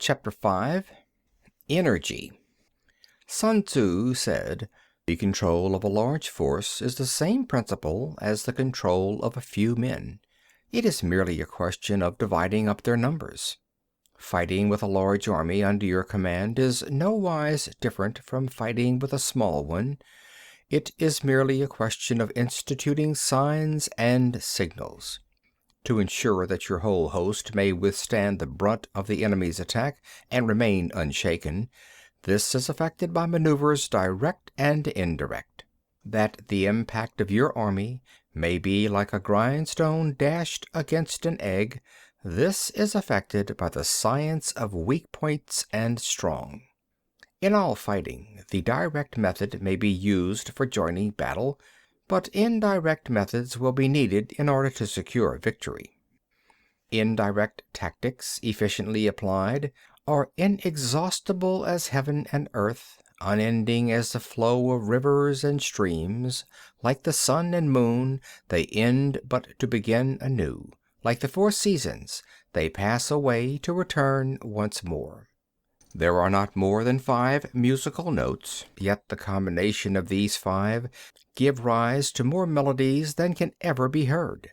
Chapter 5. Energy. Sun Tzu said, "The control of a large force is the same principle as the control of a few men. It is merely a question of dividing up their numbers. Fighting with a large army under your command is nowise different from fighting with a small one. It is merely a question of instituting signs and signals. To ensure that your whole host may withstand the brunt of the enemy's attack and remain unshaken, this is effected by maneuvers direct and indirect. That the impact of your army may be like a grindstone dashed against an egg, this is effected by the science of weak points and strong. In all fighting, the direct method may be used for joining battle, but indirect methods will be needed in order to secure victory. Indirect tactics, efficiently applied, are inexhaustible as heaven and earth, unending as the flow of rivers and streams. Like the sun and moon, they end but to begin anew. Like the four seasons, they pass away to return once more. There are not more than 5 musical notes, yet the combination of these 5 give rise to more melodies than can ever be heard.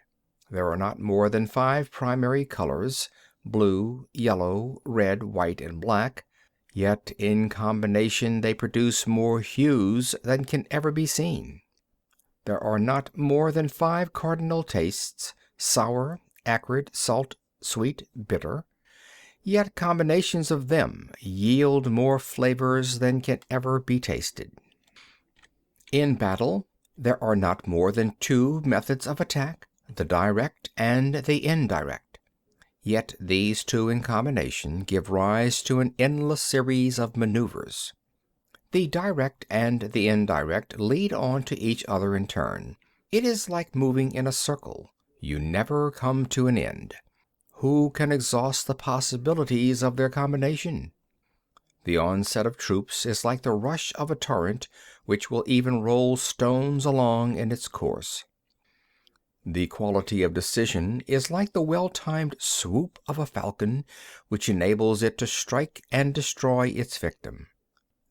There are not more than 5 primary colors, blue, yellow, red, white, and black, yet in combination they produce more hues than can ever be seen. There are not more than 5 cardinal tastes, sour, acrid, salt, sweet, bitter, yet combinations of them yield more flavors than can ever be tasted. In battle, there are not more than 2 methods of attack, the direct and the indirect. Yet these 2 in combination give rise to an endless series of maneuvers. The direct and the indirect lead on to each other in turn. It is like moving in a circle. You never come to an end. Who can exhaust the possibilities of their combination? The onset of troops is like the rush of a torrent which will even roll stones along in its course. The quality of decision is like the well-timed swoop of a falcon which enables it to strike and destroy its victim.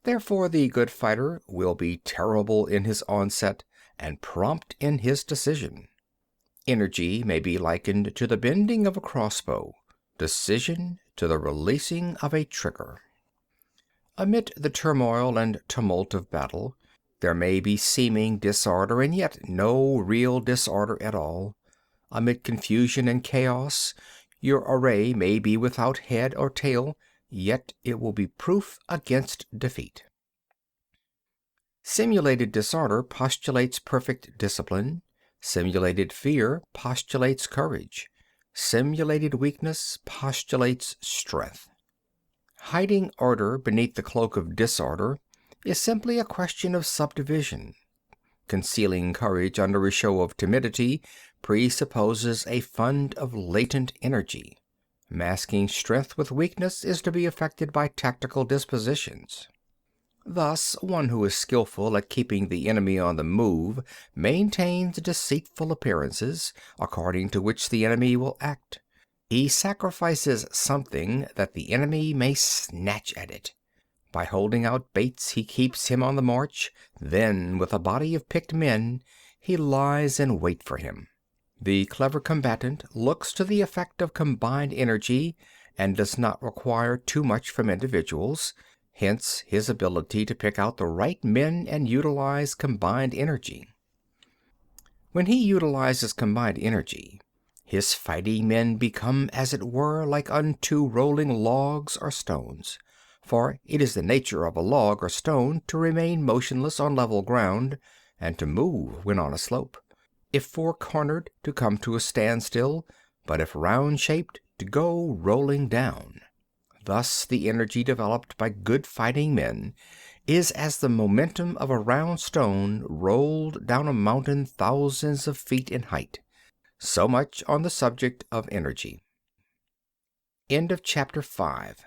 Therefore the good fighter will be terrible in his onset and prompt in his decision. Energy may be likened to the bending of a crossbow, decision to the releasing of a trigger. Amid the turmoil and tumult of battle, there may be seeming disorder and yet no real disorder at all. Amid confusion and chaos, your array may be without head or tail, yet it will be proof against defeat. Simulated disorder postulates perfect discipline. Simulated fear postulates courage. Simulated weakness postulates strength. Hiding order beneath the cloak of disorder is simply a question of subdivision. Concealing courage under a show of timidity presupposes a fund of latent energy. Masking strength with weakness is to be effected by tactical dispositions. Thus, one who is skillful at keeping the enemy on the move maintains deceitful appearances, according to which the enemy will act. He sacrifices something that the enemy may snatch at it. By holding out baits he keeps him on the march, then with a body of picked men he lies in wait for him. The clever combatant looks to the effect of combined energy and does not require too much from individuals. Hence his ability to pick out the right men and utilize combined energy. When he utilizes combined energy, his fighting men become as it were like unto rolling logs or stones. For it is the nature of a log or stone to remain motionless on level ground, and to move when on a slope. If four-cornered, to come to a standstill, but if round-shaped, to go rolling down. Thus the energy developed by good fighting men is as the momentum of a round stone rolled down a mountain thousands of feet in height. So much on the subject of energy. End of chapter 5.